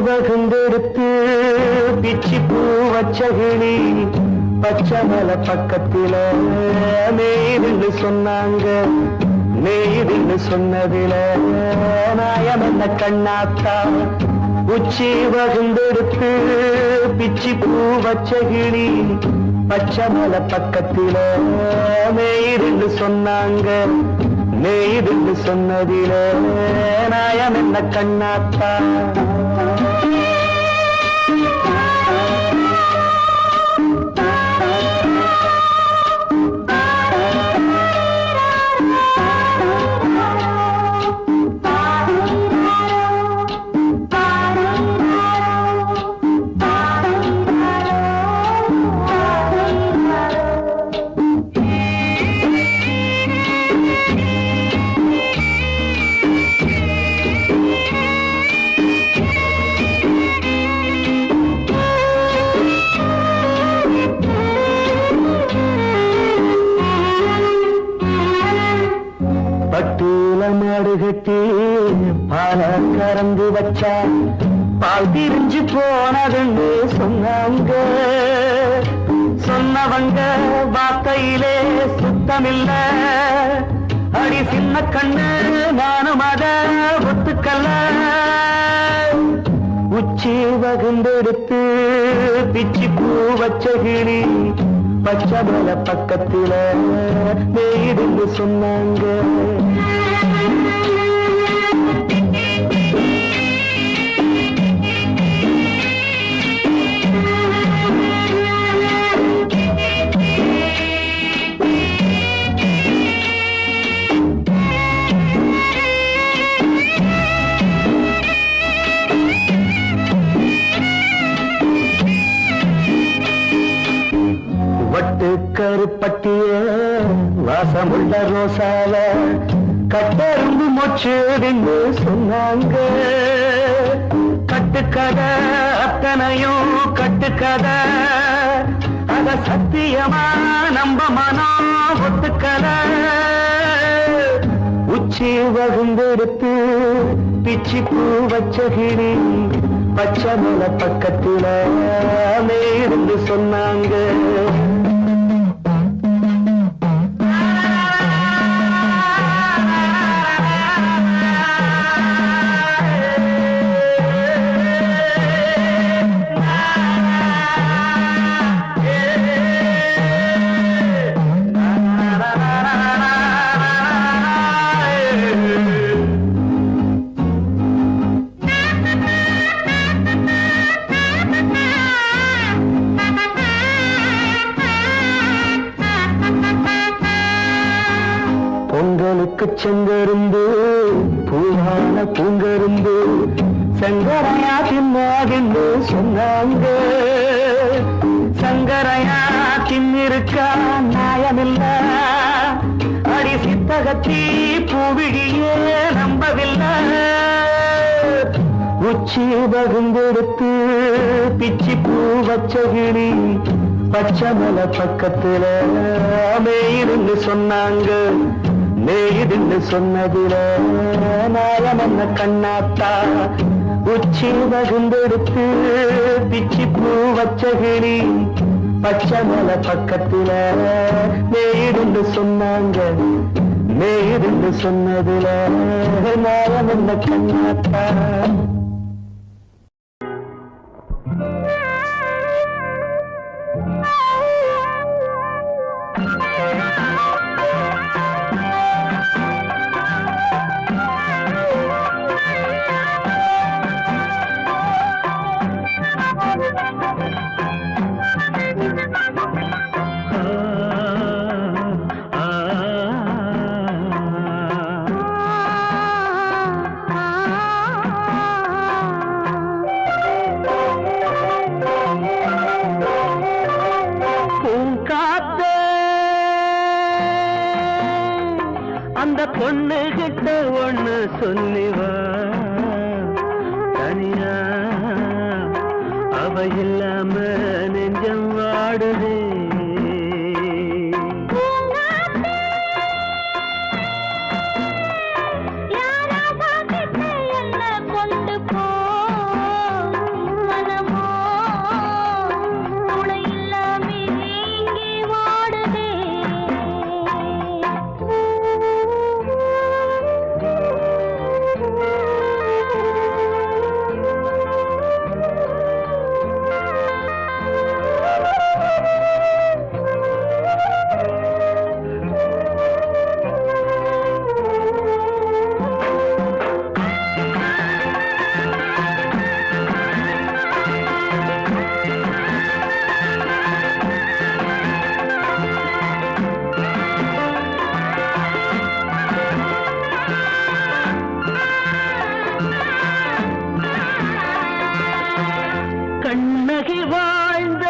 வகுந்தெடுத்து பிச்சி பூ வச்சகிளி பச்சமல பக்கத்தில மேய்துன்னு சொன்னாங்க. மேய்துன்னு சொன்னதில நாயம் என்ன கண்ணாத்தா. உச்சி வகுந்தெடுத்து பிச்சி பூ வச்சகிளி பச்சமல பக்கத்தில மேய்துன்னு சொன்னாங்க. மேய்துன்னு சொன்னதில நாயம் என்ன கண்ணாத்தா. மாடு கட்டி பால கறந்து வச்சா பால் திரிஞ்சு போனதுன்னு சொன்னாங்க. சொன்னவங்க வார்த்தையிலே சுத்தமில்ல. அடி சின்ன கண்ணு நானும் அத ஒத்துக்கல்ல. உச்சி வகுந்தெடுத்து பிச்சி பூ வச்சகிளி பச்சமல பக்கத்தில மேய்துன்னு சொன்னாங்க. வட்டு கருப்பட்டிய வாசமுள்ள ரோசால கட்டெரும்பு மொச்சுன்னு சொன்னாங்க. கட்டுக்கதை அத்தனையும் கட்டுக்கதை. அத சத்தியமா நம்ப மனம் ஒத்துக்கதை. உச்சி வகுந்தெடுத்து பிச்சி பூ வச்சகிளி பச்சமல பக்கத்தில மேய்துன்னு சொன்னாங்க. பொங்கலுக்கு செங்கருந்து பூவான பூங்கருந்து சங்கரையா தின்னாகின்னு சொன்னாங்க. சங்கரையா தின்னிருக்கா நியாயமில்ல. அடி சித்தகத்தி பூவிழியே நம்பவில்லை. உச்சி வகுந்தெடுத்து பிச்சி பூ வச்சகிளி பச்சமல பக்கத்தில மேய்துன்னு சொன்னாங்க. மேய்துன்னு சொன்னதில நாயம் என்ன கண்ணாத்தா. உச்சி வகுந்தெடுத்து பிச்சி பூ வச்சகிளி பச்சமல பக்கத்தில மேய்துன்னு சொன்னாங்க. மேய்துன்னு சொன்னதில நாயம் என்ன கண்ணாத்தா. சொல்லிவா தனியா அவ இல்லாம நெஞ்சம் வாடுதே கண்ணகி வாழ்ந்த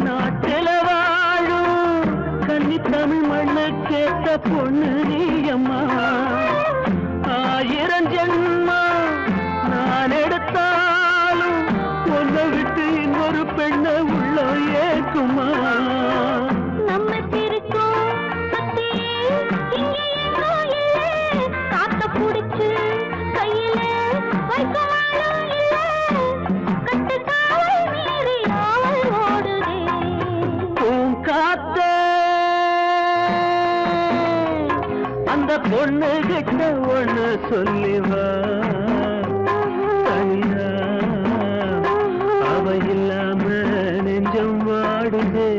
நாட்டில வாழும் கன்னி தமிழ் மண்ணு கேட்ட பொண்ணு நீயம்மா 1000 ஜென்மா நான் எடுத்தாலும் ஒன்ன விட்டு இன்னொரு பெண்ணை உள்ள ஏக்குமா காத்த புடிச்சு கையில அந்த பொண்ணு கிட்ட ஒண்ணு சொல்லிவா தனியா அவ இல்லாம நெஞ்சம் வாடுதே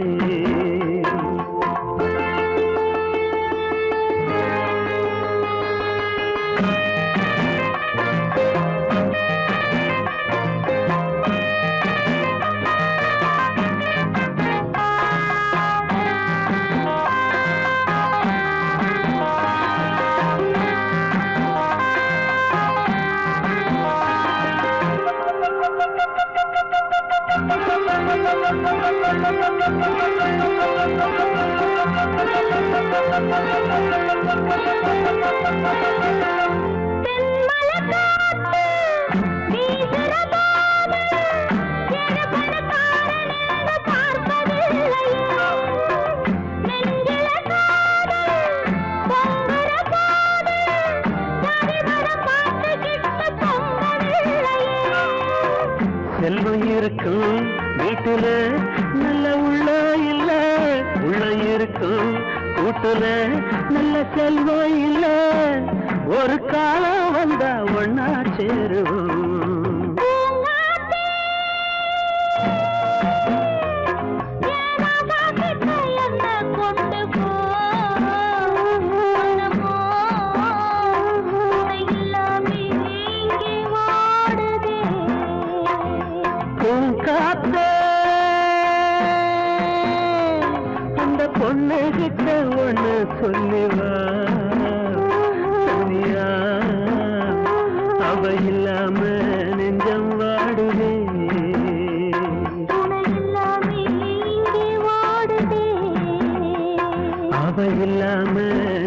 செல்வம் இருக்கும் வீட்டுல நல்ல உள்ள இல்ல உள்ள இருக்கும் கூட்டுல நல்ல செல்வம் இல்ல ஒரு காலம் வந்தா ஒன்னா சேருவோம் காத்தே அந்த பொண்ணு கிட்ட ஒண்ணு சொல்லிவா தனியா அவ இல்லாம நெஞ்சம் வாடுதே அவ இல்லாம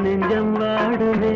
நெஞ்சம் வாடுதே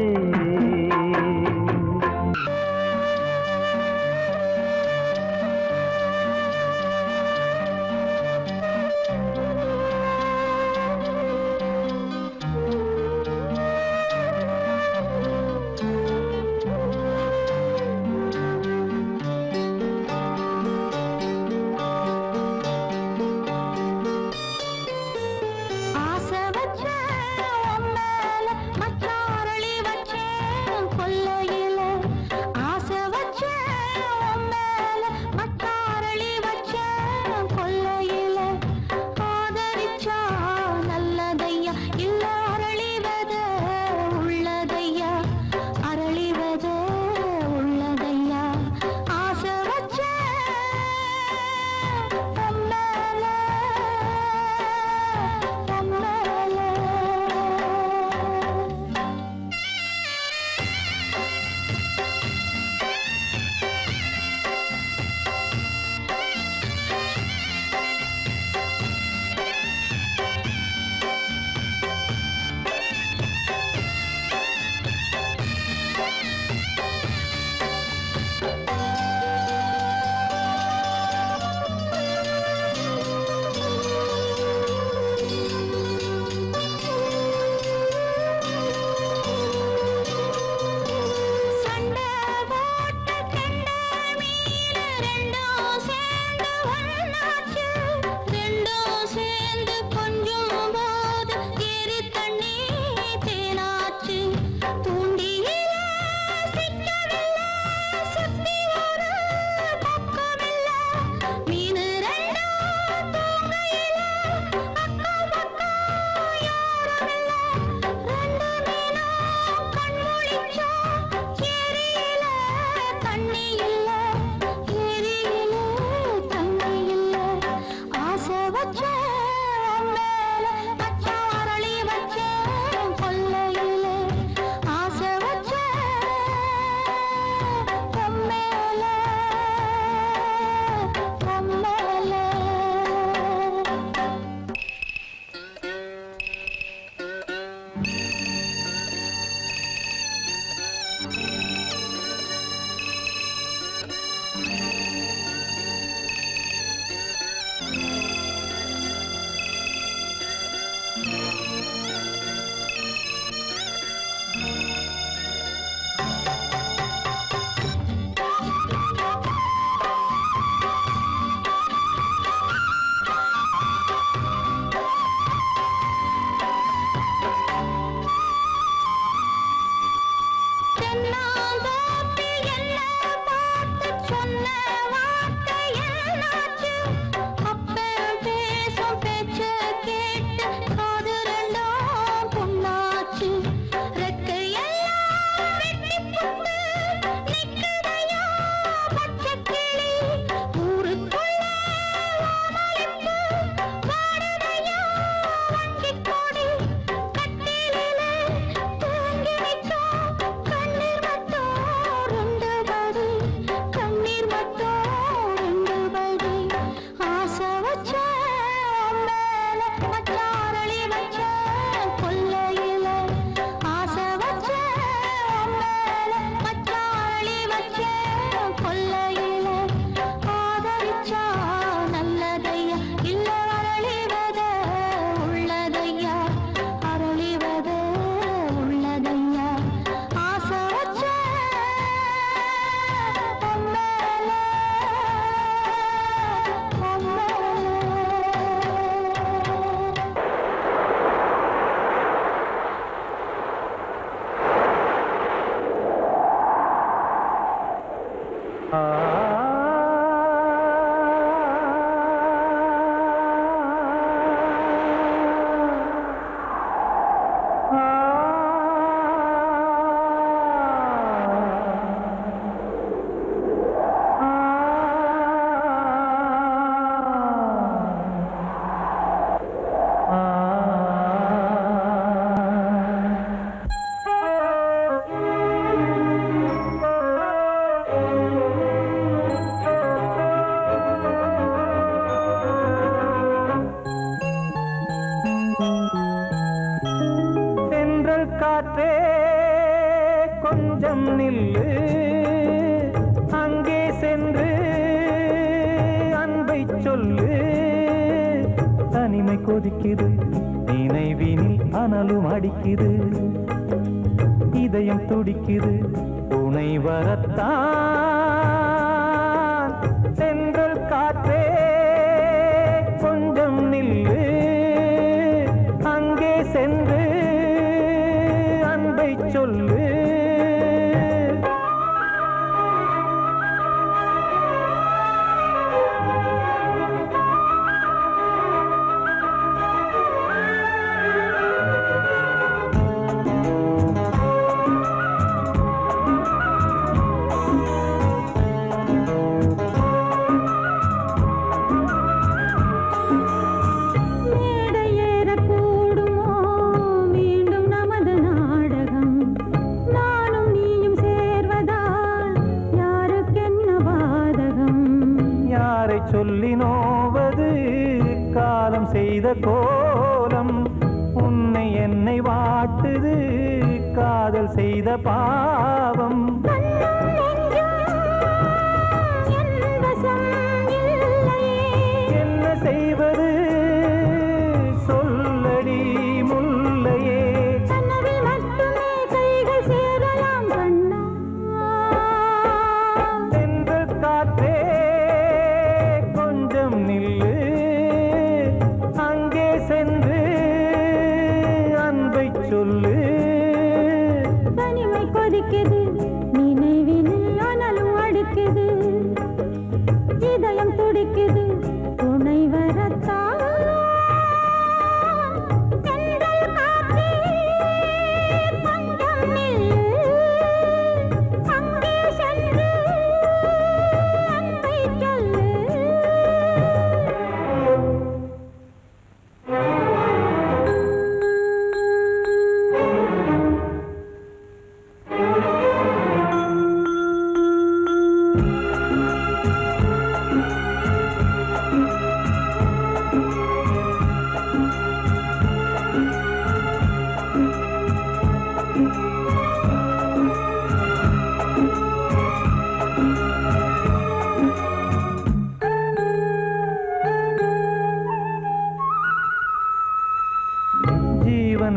காற்றே கொஞ்சம் நில்லு, அங்கே சென்று அன்பை சொல்லு. தனிமை கொதிக்குது, நினைவினில் அனலும் அடிக்குது, இதயம் துடிக்குது, துணை வரத்தான். சென்றல் காற்றே கொஞ்சம் நில்லு, அங்கே சென்று சொல்லு. சொல்லி நோவது காலம் செய்த கோலம், உன்னை என்னை வாட்டுது காதல் செய்த பாவம். என்ன செய்வது சொல்லடி முல்லையே, சென்று காற்றே நில்லு, அங்கே சென்று அன்பை சொல்லு. தனிமை கொதிக்குது, நினைவினில் அனலும் அடிக்குது, இதயம் துடிக்குது, துணை வரத்தான்.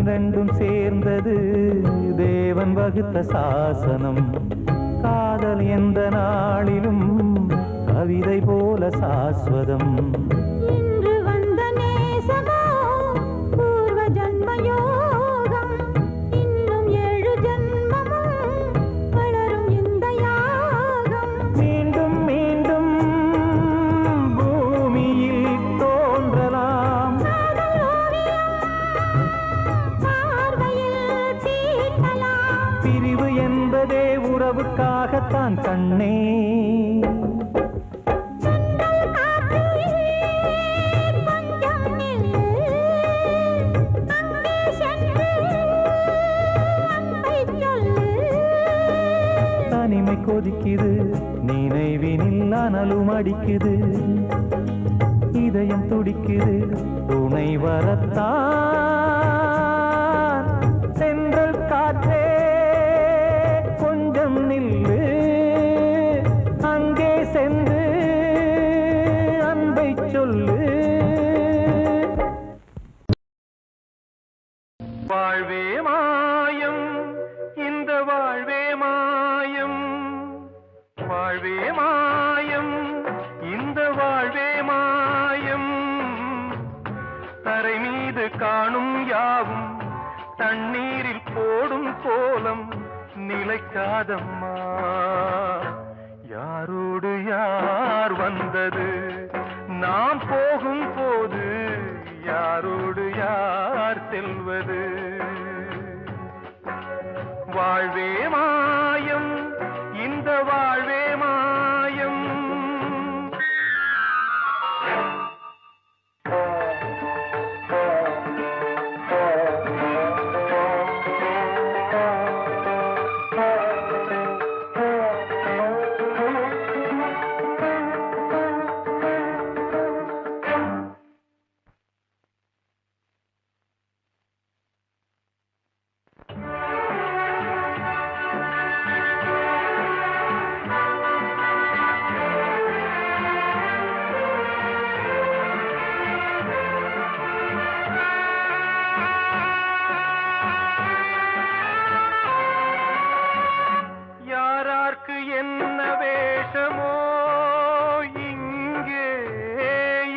ரெண்டும் சேர்ந்தது தேவன் வகுத்த சாசனம். காதல் எந்த நாளிலும் கவிதை போல சாஸ்வதம். இன்று வந்த நேசமோ பூர்வ ஜன்ம யோகம், இன்னும் 7 ஜன்மமும் வளரும் இந்த யாகம். மீண்டும் மீண்டும் பூமியில் தோன்றலாம், பிரிவு என்பதே உறவுக்காகத்தான் கண்ணே. தனிமை கொதிக்குது, நினைவினில் அனலும் அடிக்குது, இதயம் துடிக்குது, துணை வரத்தான். சென்றல் காற்றே கொஞ்சம் நில்லு, அங்கே சென்று அன்பை சொல்லு. வாழ்வே மாயம், இந்த வாழ்வே மாயம், வாழ்வே மாயம், இந்த வாழ்வே மாயம். தரை மீது காணும் யாவும் தண்ணீரில் போடும் கோலம் நிலைக்காதம்மா. யாரோ வந்தது. நாம் போகும் போது யாரோடு யார் செல்வது? வாழ்வே மாயம், இந்த வாழ்வே மாயம். என்ன வேஷமோ இங்கே,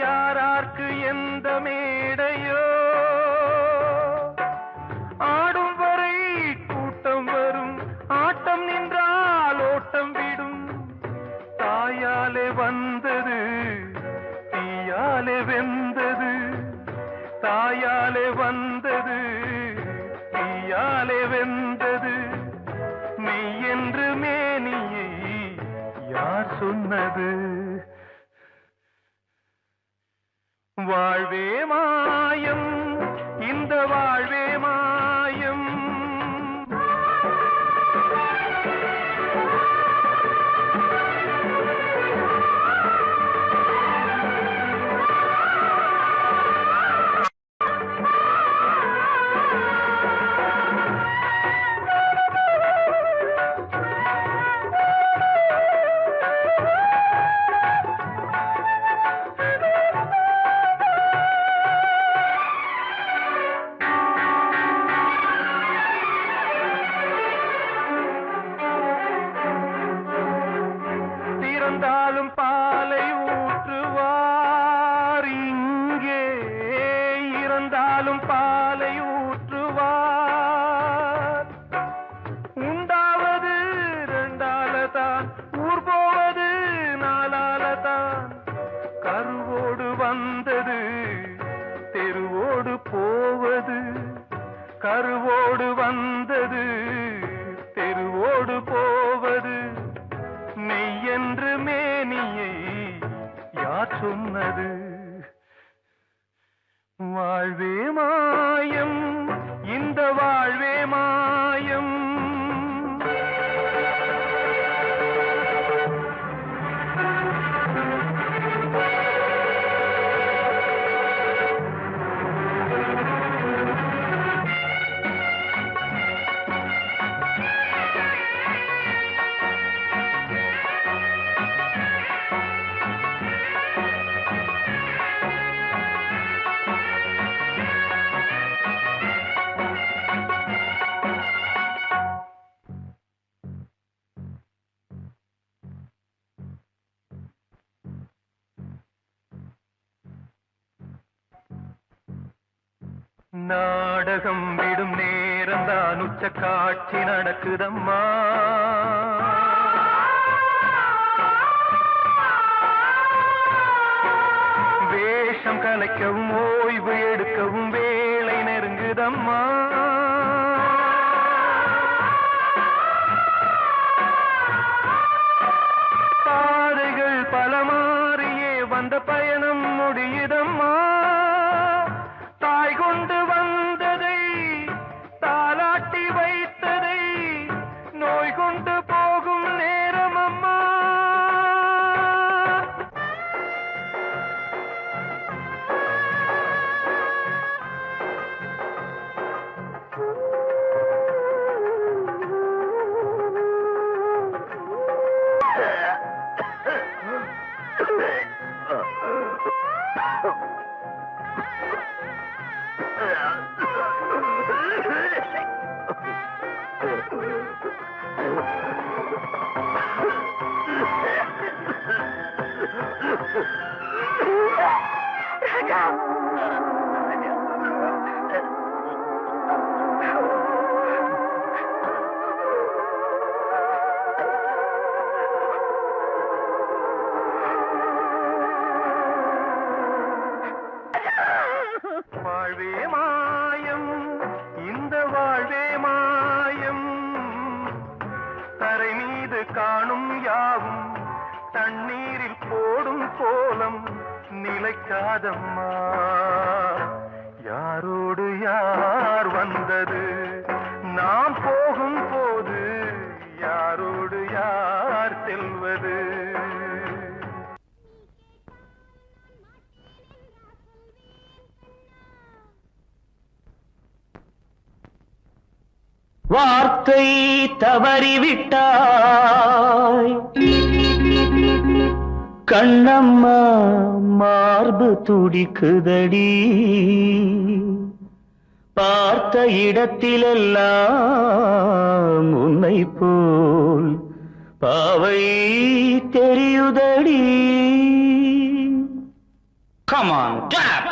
யாரார்க்கு எந்த மேடையோ, ஆடும் வரை கூட்டம் வரும், ஆட்டம் நின்றால் ஓட்டம் விடும். தாயாலே வந்தது தீயாலே வெந்தது, தாயாலே வந்தது தீயாலே வெந்தது. மெய் என்று மேனியை யார் சொன்னது? வாழ்வே மாயம், இந்த வாழ்வே மாயம். இறந்தாலும் பாலை ஊற்றுவார் இங்கே, இறந்தாலும் பாலை ஊற்றுவார். உண்டாவது ரெண்டாலதான், ஊர் போவது நாலாலதான். கருவோடு வந்தது தெருவோடு போவது, கருவோடு வந்தது தெருவோடு போவது. மெய் என்று மேனியை யார் சொன்னது? வாழ்வே மாயம், இந்த வாழ்வே மாயம். நாடகம் விடும் நேரம்தான் உச்ச காட்சி நடக்குதம்மா. வேஷம் கலைக்கவும் ஓய்வு எடுக்கவும் வேளை நெருங்குதம்மா. பாதைகள் பல மாறியே வந்த பயணம் முடியுதம்மா. தாய் கொண்டு வந்ததை தாலாட்டி வைத்ததை நோய் கொண்டு போகும் நேரம் அம்மா. வாசலில் போடும் கோலம் நிலைக்காதம்மா. யாரோடு யார் வந்தது நாம் போகும் போது, யாரோடு யார் செல்வது? வார்த்தை தவறிவிட்டாய் கண்ணம்மா, மார்பு துடிக்குதடி. பார்த்த இடத்திலெல்லாம் உன்னை போல் பாவை தெரியுதடி. Come on, clap!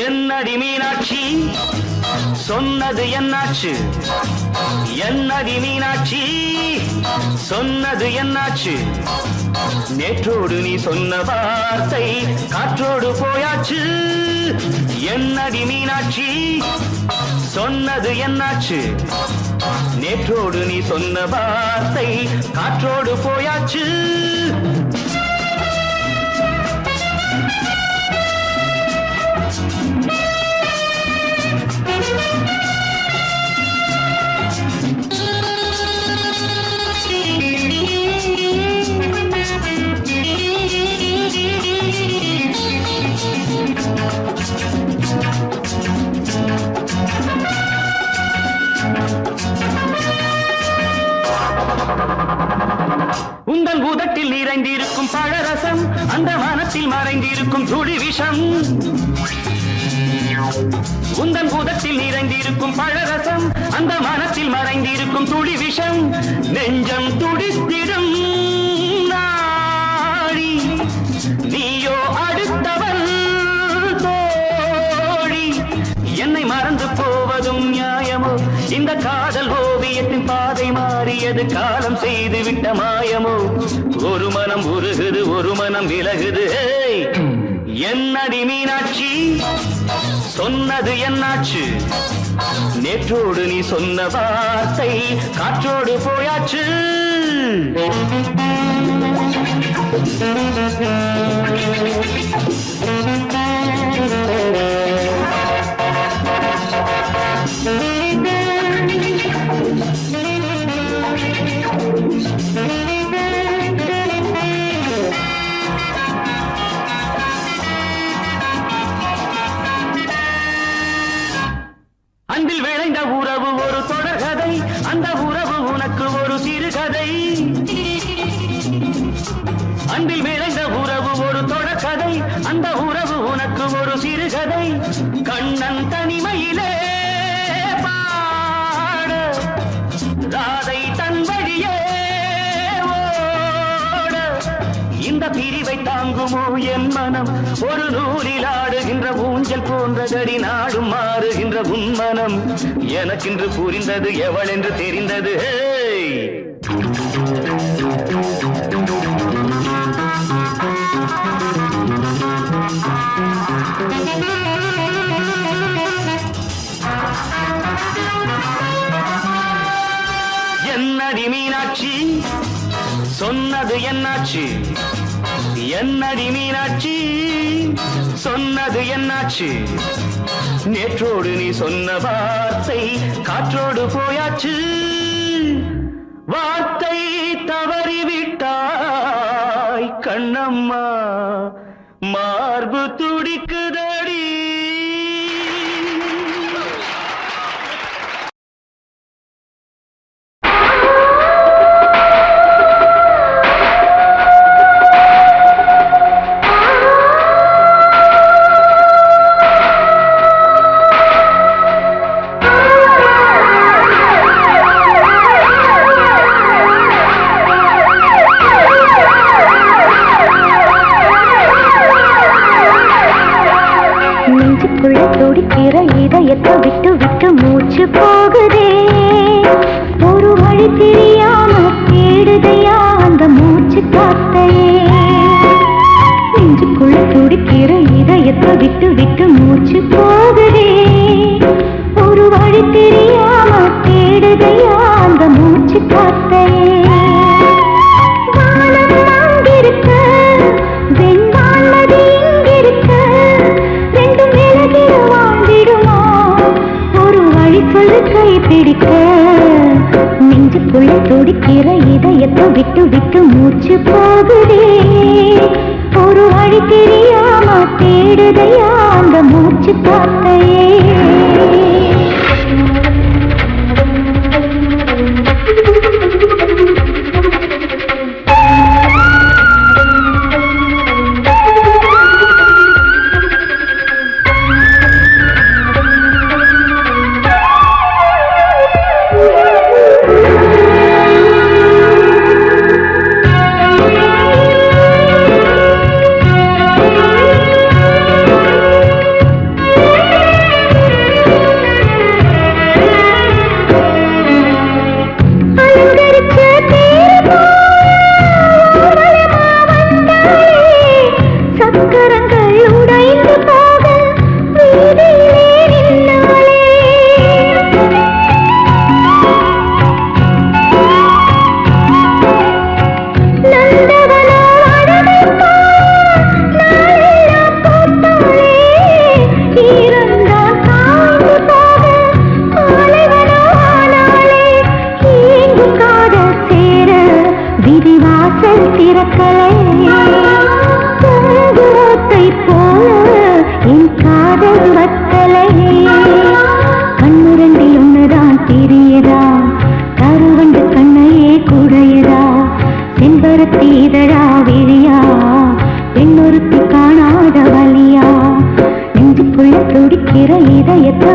என்னடி மீனாட்சி சொன்னது என்னாச்சு? என்னடி மீனாட்சி சொன்னது என்னாச்சு? நேற்றோடு நீ சொன்ன வார்த்தை காற்றோடு போயாச்சு. என்னடி மீனாட்சி சொன்னது என்னாச்சு? நேற்றோடு நீ சொன்ன வார்த்தை காற்றோடு போயாச்சு. உந்தன் பூதத்தில் நிறைந்திருக்கும் பழரசம், அந்த வானத்தில் மறைந்திருக்கும் துளி விஷம். உந்தன் பூதத்தில் நிறைந்திருக்கும் பழரசம், அந்த வானத்தில் மறைந்திருக்கும் துளி விஷம். நெஞ்சம் துடித்திடும் நாடி, நீயோ அடுத்தவள் தோழி. என்னை மறந்து போவதும் நியாயமோ? இந்த காதல் ஓவியத்தின் பாதை மாறியது, காலம் செய்து விட்ட மாயமோ? ஒரு மனம் உருகுது, ஒரு மனம் விலகுது. என்னடி மீனாட்சி சொன்னது என்னாச்சு? நேற்றோடு நீ சொன்ன வார்த்தை காற்றோடு போயாச்சு. அன்பில் விளைந்த உறவு ஒரு தொடர்கதை, அந்த உறவு உனக்கு ஒரு சிறுகதை. அன்பில் விளைந்த உறவு ஒரு தொடர்கதை, அந்த உறவு உனக்கு ஒரு சிறுகதை. கண்ணன் தனிமையிலே பாட, ராதை தன் வழியே ஓட. இந்த பிரிவை தாங்குமோ என் மனம்? ஒரு நூலில் ஆடுகின்ற ஊஞ்சல் போன்றதடி, நாடும் மாறுகின்ற உன்மனம். எனக்கென்று புரிந்தது எவள் என்று தெரிந்தது. என்னடி மீனாட்சி சொன்னது என்னாச்சு? என்னடி மீனாட்சி சொன்னது என்னாச்சு? நேற்றோடு நீ சொன்ன வார்த்தை காற்றோடு போயாச்சு. வார்த்தை தவறிவிட்டாய் கண்ணம்மா, மார்பு துடிக்குதடி. துடிக்கிற இதயத்தை விட்டு விட்டு மூச்சு போகுதே. ஒரு வழி தெரியாம தேடுதையா அந்த மூச்சு காத்தையே. நெஞ்சுக்குள்ள நெஞ்சுக்குள்ள துடிக்கிற இதயத்தை விட்டு விட்டு மூச்சு போகுதே ஒரு வழி தெரியாம தேடுதையா அந்த மூச்சு காத்தையே வானம் அங்கிருக்க வெண்வானது இங்கிருக்க ரெண்டும் விலகிட வாழ்ந்திடுமா ஒரு வழி சொல்லு கை பிடிக்க நெஞ்சுக்குள்ள துடிக்கிற இதயத்தை விட்டு விட்டு மூச்சு போகுதே ஒரு வழி தெரியாம தேடுதையா அந்த மூச்சு காத்தையே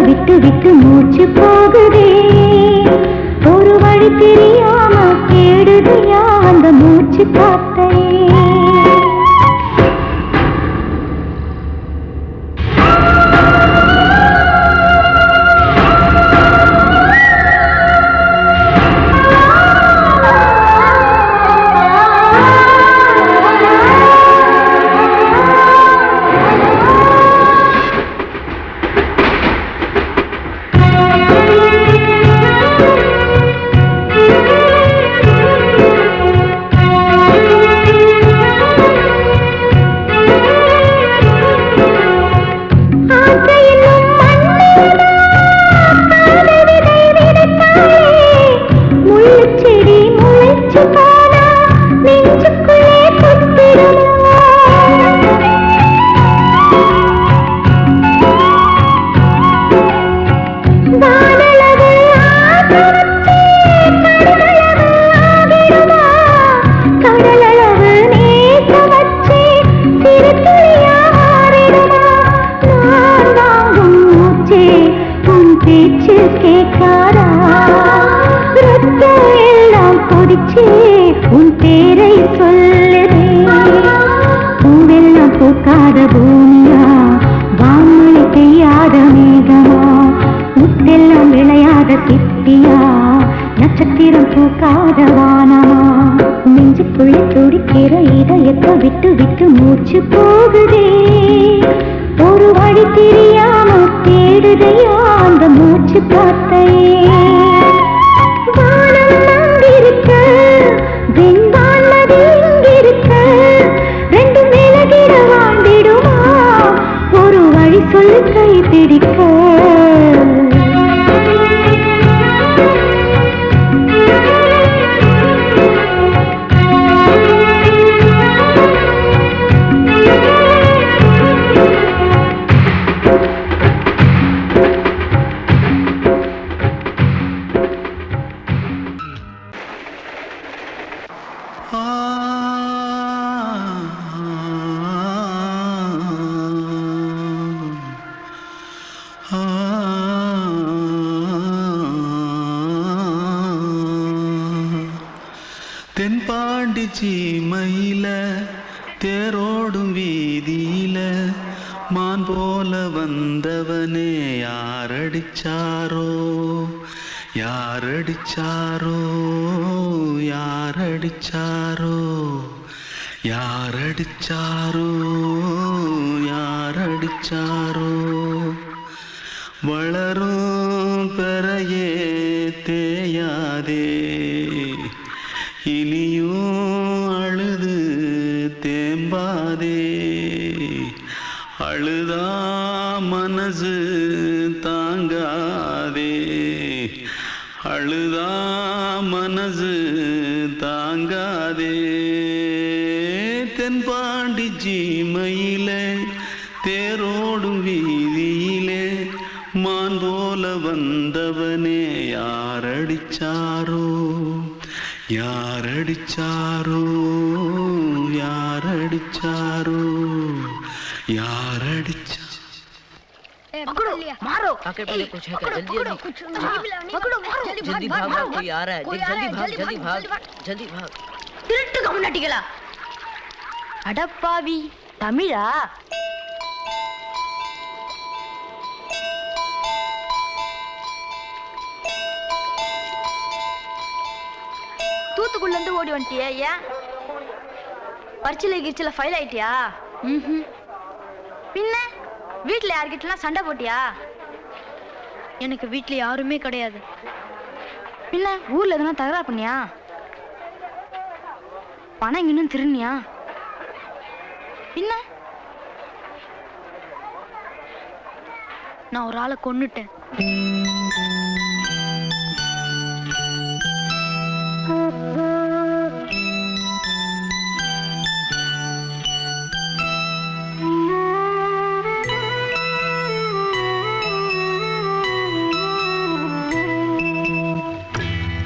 விட்டு விட்டு மூச்சு போகுதே ஒரு வழி தெரியாம தேடுதையா அந்த மூச்சு காத்தையே உன் பேரை சொல்லுதே பூவெல்லாம் பூக்காத பூமியா வான்மொழி பெய்யாத மேகமா முத்தெல்லாம் விளையாத சிப்பியா நட்சத்திரம் பூக்காத வானமா நெஞ்சுக்குள்ள துடிக்கிற இதயத்தை விட்டு விட்டு மூச்சு போகுதே ஒரு வழி தெரியாம தேடுதையா அந்த மூச்சு காத்தையே வானம் அங்கிருக்க வெண்வானது இங்கிருக்க ரெண்டும் விலகிட வாழ்ந்திடுமா ஒரு வழி சொல்லு கை பிடிக்க தென்பாண்டி சீமையில தேரோடும் வீதியில மான் போல வந்தவனே யாரடிச்சாரோ யாரடிச்சாரோ யாரடிச்சாரோ யாரடிச்சாரோ யாரடிச்சாரோ வளரும் பெறையே தேயாதே இனியும் அழுது தேம்பாதே அழுதா மனசு தாங்காதே அழுதா மனசு தாங்காதே தென்பாண்டி சீமையிலே தேரோடும் வீதியிலே மான் போல வந்தவனே யாரடிச்சாரோ யாரடிச்சாரோ யாரடிச்சாரோ यारडिचा पकड़ो मारो आके पहले कुछ है क्या जल्दी जल्दी पकड़ो मारो जल्दी भाग भाग कोई आ रहा है जल्दी भाग जल्दी भाग திருட்டு கம்முனாட்டிகளா அடப்பாவி தமிழா தூத்துக்குள்ள இருந்து ஓடி வந்துட்டியா ஏன் பரிச்சையில கிரிச்சில ஃபைல் ஆயிட்டியா பின்ன வீட்ல யார்கிட்டலாம் சண்டை போட்டியா எனக்கு வீட்ல யாருமே கிடையாது பின்ன ஊர்ல எதுனா தகராறு பண்ணியா பணம் இன்னும் திருநியா பின்ன நான் ஒரு ஆளை கொன்னுட்டேன்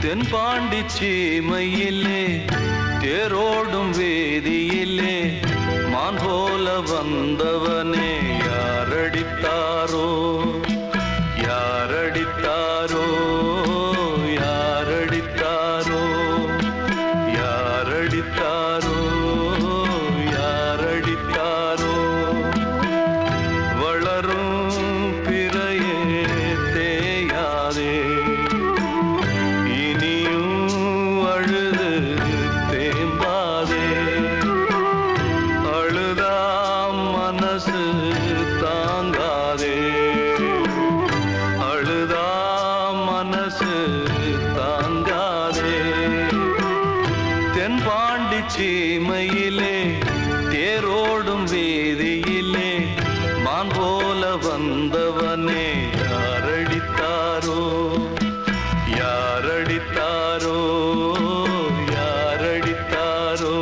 தென்பாண்டி சீமையிலே தேரோடும் வேதியிலே மான் போல வந்தவனே யாரடித்தாரோ யாரடித்தாரோ யாரடித்தாரோ யாரடித்தாரோ யாரடித்தாரோ வளரும் பிறையே தேயாதே சீமையிலே தேரோடும் வேதியிலே மான் போல வந்தவனே யாரடித்தாரோ யாரடித்தாரோ யாரடித்தாரோ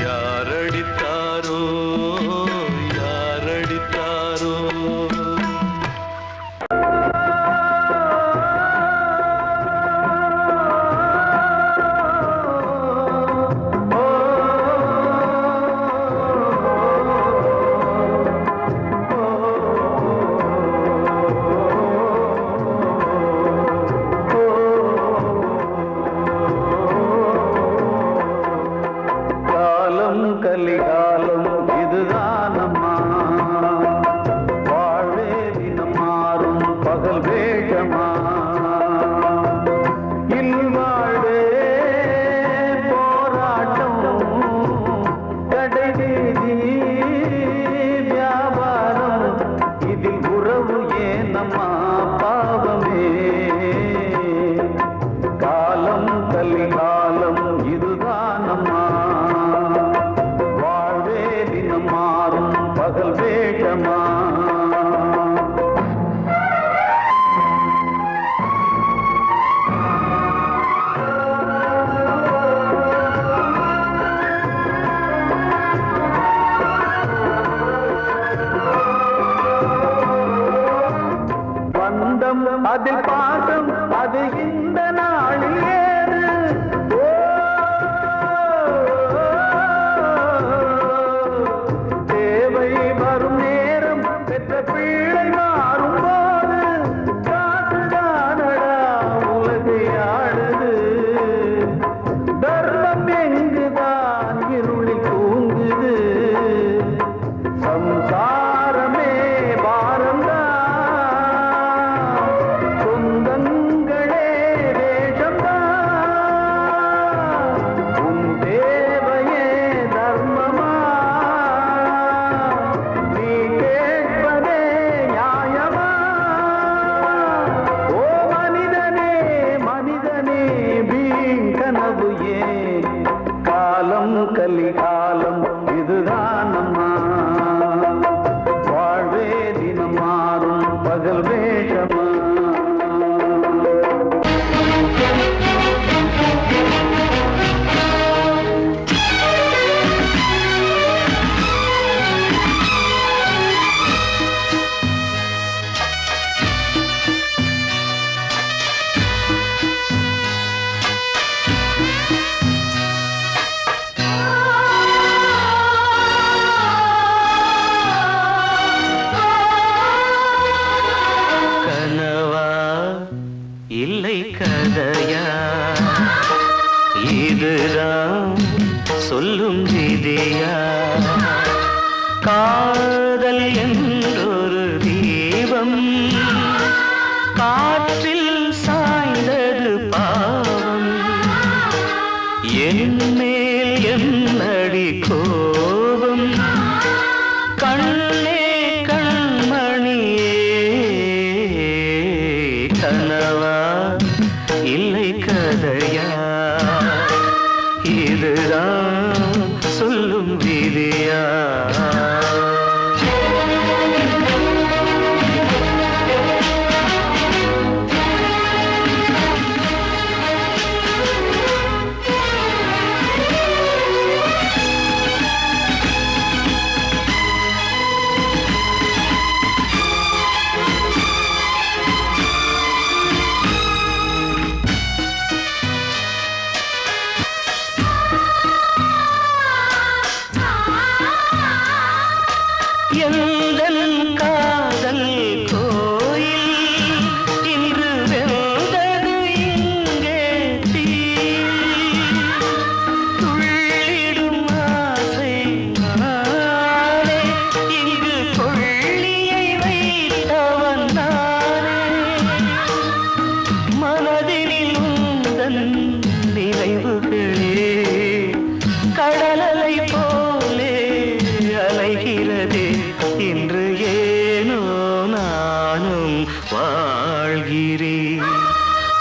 யாரடித்தாரோ யாரடித்தாரோ கலிகாலம் இதுதானம்மா வாழ்வே தினம் மாறும் பகல் வேகமா இல்வாழ்வே போராட்டம் கடைவீதி வியாபாரம் இதில் உறவு ஏனம்மா பாவமே காலம் கலிகாலம் இதுதானம்மா மாறும் பகல் வேகமா பந்தம் அதில் பாசம் அது இந்த நாளில் ஏது வரும் நேரம் பெற்ற பிள்ளை மாறும் போது காசுதானடா உலகை ஆடுது தர்மம் எங்குதான் இருளில் தூங்குது சம்சாரமே பாரம்தான் சொந்தங்களே வேஷ காதல் என்றொரு தீபம் காற்றில் சாய்ந்தது பாவம் என் மேல் என்னடி கோபம் கண்ணே கண்மணியே கனவா இல்லை கதையா இதுதான் சொல்லும் விதியா எந்தன் காதல் கோயில் இன்று வெந்தது இங்கே தீ துள்ளிடும் ஆசை நானே இங்கு கொள்ளியை வைத்தவன் நானே மனதினில் உந்தன் நினைவுகளே கடலலை போலே அலைகிறதே இன்று ஏனோ நானும் வாழ்கிறேன்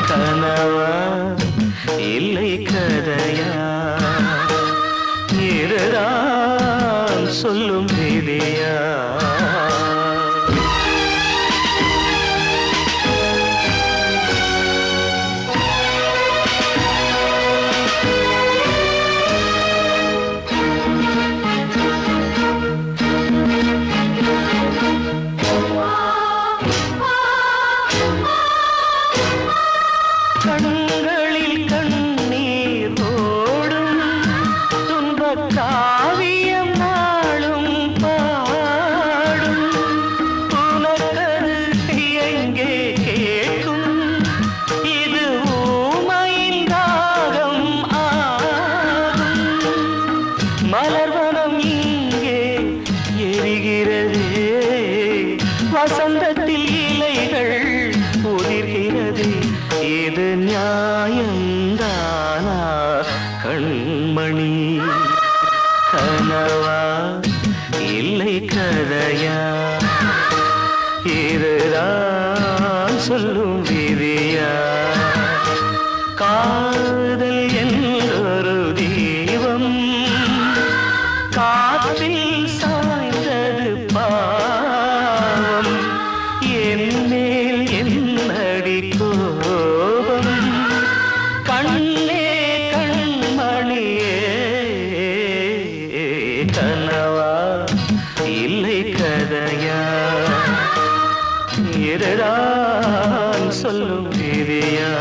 கனவா இல்லை கதையா இதுதான் சொல்லும் விதியா கண்களில் கண்ணீர் ஓடும் துன்பக் காவியம் நாளும் பாடும் உனக்கது எங்கே கேட்கும் இது ஊமையின் ராகம் ஆகும் மலர்வனம் இங்கே எரிகிறதே வசந்தத்தில் இலைகள் உதிர்கிறது இது நியாயந்தானா கண்மணி கனவா இல்லை கதையா இதுதான் சொல்லும் விதியா காதல் என்றொரு தீபம் காற்றில் சாய்ந்தது பாவம் என் மேல் என்னடி கோபம் கண்ணே கண்மணியே கனவா இல்லை கதையா இதுதான் சொல்லும் விதியா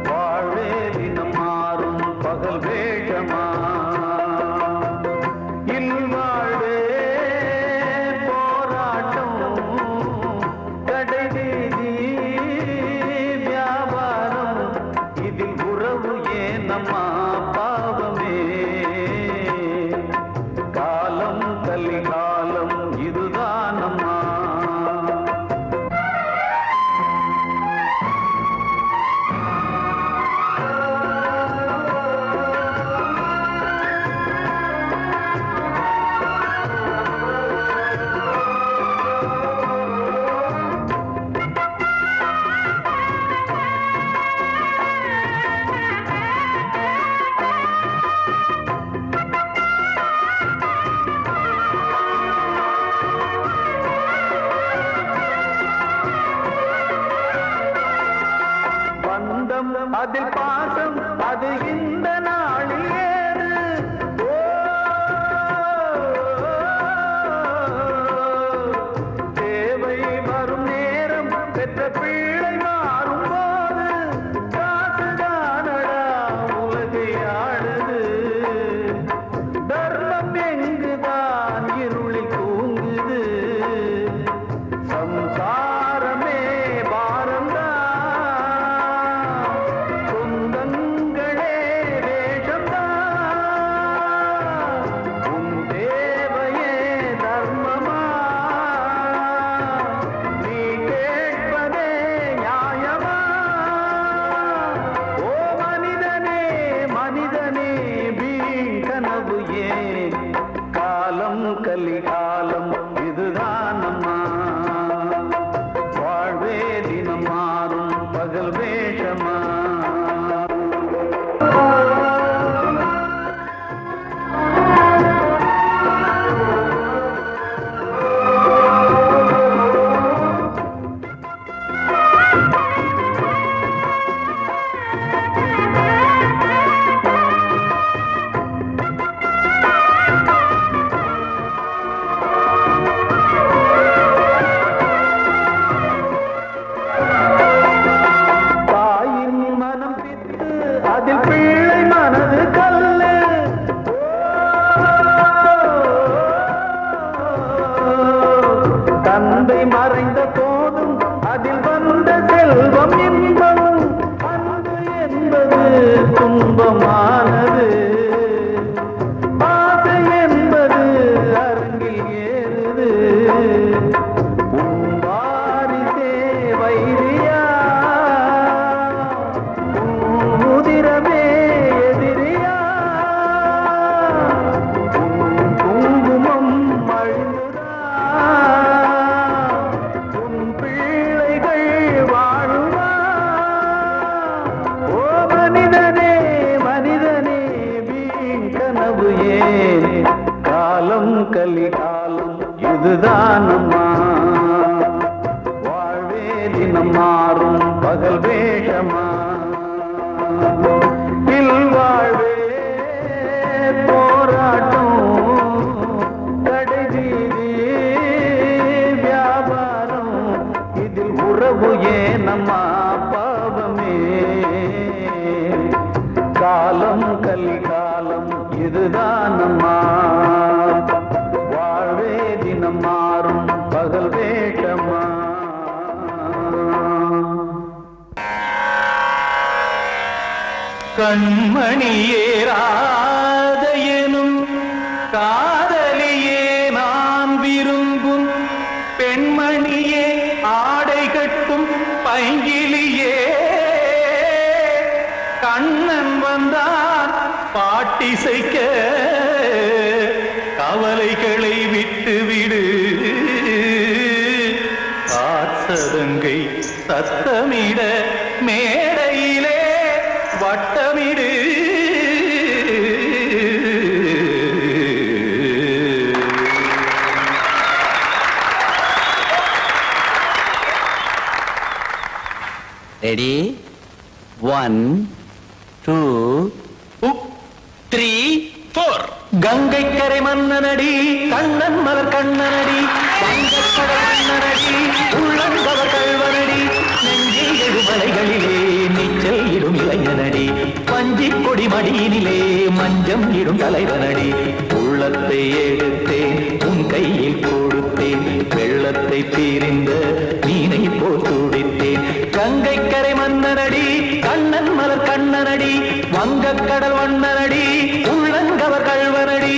வாழ்வே தினம் மாறும் பகல் வேகமா இல்வாழ்வே போராட்டம் கடைவீதி வியாபாரம் இதில் உறவு ஏனம்மா பாவமே காலம் கலிகாலம் இதுதானம்மா பந்தம் அதில் பாசம் அது இந்த நாளில் ஏது தேவை வரும் நேரம் பெற்ற பிள்ளை மாறும் போது காசுதானடா உலகை ஆடுது தர்மம் எங்குதான் இருளில் தூங்குது சம்சாரமே பாரந்தா சொந்த கனவு ஏன் காலம் கலிகாலம் இதுதான் அம்மா வாழ்வே தினம் மாறும் பகல் வேஷமா தந்தை மறைந்த போதும் அதில் வந்த செல்வம் இன்பம் அன்பு என்பது துன்பமானது ஆசை என்பது அரங்கில் ஏறுது வாரிசே வைரியா முதிரமே எதிரியா குங்குமம் அழுதா காலம் கலிகாலம் இதுதான் அம்மா வாழ்வே தினம் மாறும் பகல் வேஷமா இல்வாழ்வே போராட்டம் கடைவீதி வியாபாரம் இதில் உறவு ஏனம்மா பாவமே காலம் கலிகாலம் இதுதான் அம்மா வாழ்வே தினம் மாறும் பகல் வேஷமா கண்மணியே ராதையனும் காதலியே நான் விரும்பும் பெண்மணியே ஆடை கட்டும் பைங்கிலியே கண்ணன் வந்தான் பாட்டிசைக்க கவலைகளை விட்டுவிடு காத்ததங்கை சத்தமிட மேடையிலே வட்டமிடு ரெடி 1 2 3 4 கங்கை கரை மன்னனடி கண்ணன் மலர் கண்ணனடி வங்கக்கடல் மன்னனடி உள்ளங்கவர் கல்வனடி நெஞ்சில் எழுமலைகளிலே நீச்சல் இடும் இளைஞனடி பஞ்சி கொடி மடியினிலே மஞ்சம் இடும் தலைவனடி உள்ளத்தை எடுத்தேன் உன் கையில் கொடுத்தேன் வெள்ளத்தை பிரிந்த மீனை போல் துடித்தேன் கங்கை கரை மன்னனடி கண்ணன் மலர் கண்ணனடி வங்கக்கடல் வண்ணனடி உள்ளங்கவர் கல்வனடி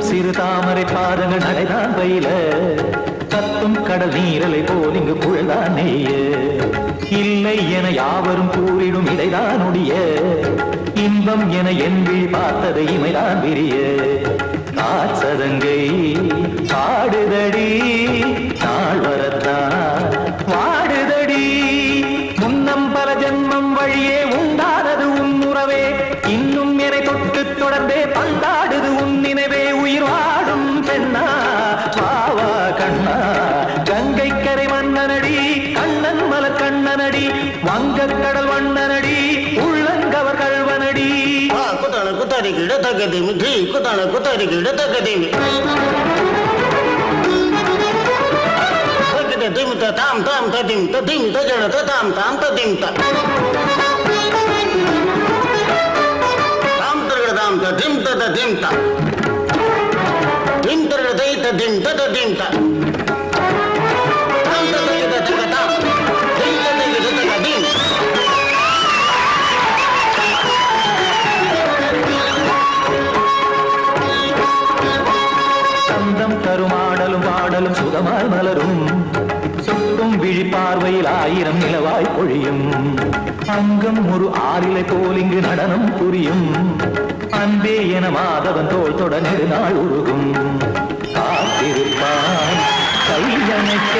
சிறு தாமரை பாதங்கள் நடைதான் பயில கத்தும் கடல் நீரலை போல் இங்கு குழல்தான் நெய்ய இல்லை என யாவரும் கூறிடும் இடைதான் உடைய இன்பம் என என்பி பார்த்ததை இமைதான் விரிய காசதங்கை பாடுதடி நாள் வரத்தான் வாடுதடி முன்னம் பல ஜென்மம் வழியே உண்டானது உன் உறவே இன்னும் என்னை தொட்டு தொடர்ந்தே பந்தாடுது உன் நினைவே உயிர் வாடும் பெண்ணா பாவா கண்ணா கங்கை கரை மன்னனடி கண்ணன் மலர் கண்ணனடி வங்கக்கடல் வண்ணனடி உள்ளங்கவர் கல்வனடி குத்தான குத்தாரி கிட தகதிமி ஜி குத்தான குத்தாரி கிட தகதிமி தகதிமி தாம் தாம் ததிம் ததிம் தஜட தாம் தாம் ததிம் த தத திம்தா திம் தர தைத திம் தத திம்தா தம் தத யத தகதா திம் தத யத தகதிம் சந்தம் தருமாடலும் பாடலும் சுகமாய் மலரும் சொட்டும் விழி பார்வையில் 1000 நிலவாய் பொழியும் அங்கம் ஒரு ஆறிலை போல் இங்கு நடனம் புரியும் அன்பே என மாதவன் தோள் தொட நெடுநாள் உருகும் காத்திருப்பான் கையணைக்க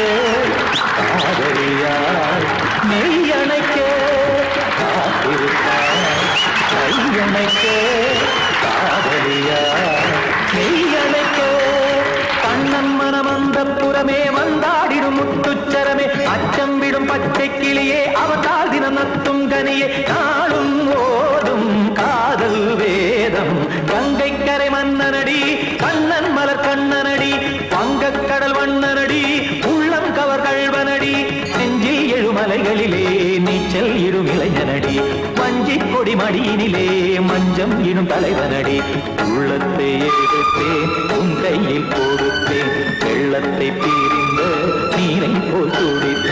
காதலியார் மெய்யணைக்க காத்திருப்பான் கையணைக்க காதலியார் மெய்யணைக்க கண்ணன் மனமந்த புறமே வந்தாடிடும் முத்துச்சரமே அச்சம் விடும் பச்சை கிளியே அவதால் தினம் நத்தும் கனியே நாளும் ஓடும் காதல் வேதம் கங்கை கரை மன்னனடி கண்ணன் மலர் கண்ணனடி வங்கக் கடல் வண்ணனடி உள்ளம் கவர் கழ்வனடி நெஞ்சில் எழுமலைகளிலே நீச்சல் இடும் இளைஞனடி வஞ்சி கொடி மடியினிலே மஞ்சம் இடும் தலைவனடி உள்ளத்தை எடுத்தேன் உன் கையில் கொடுத்தேன் வெள்ளத்தை பிரிந்த நீரை போல் துடித்தேன்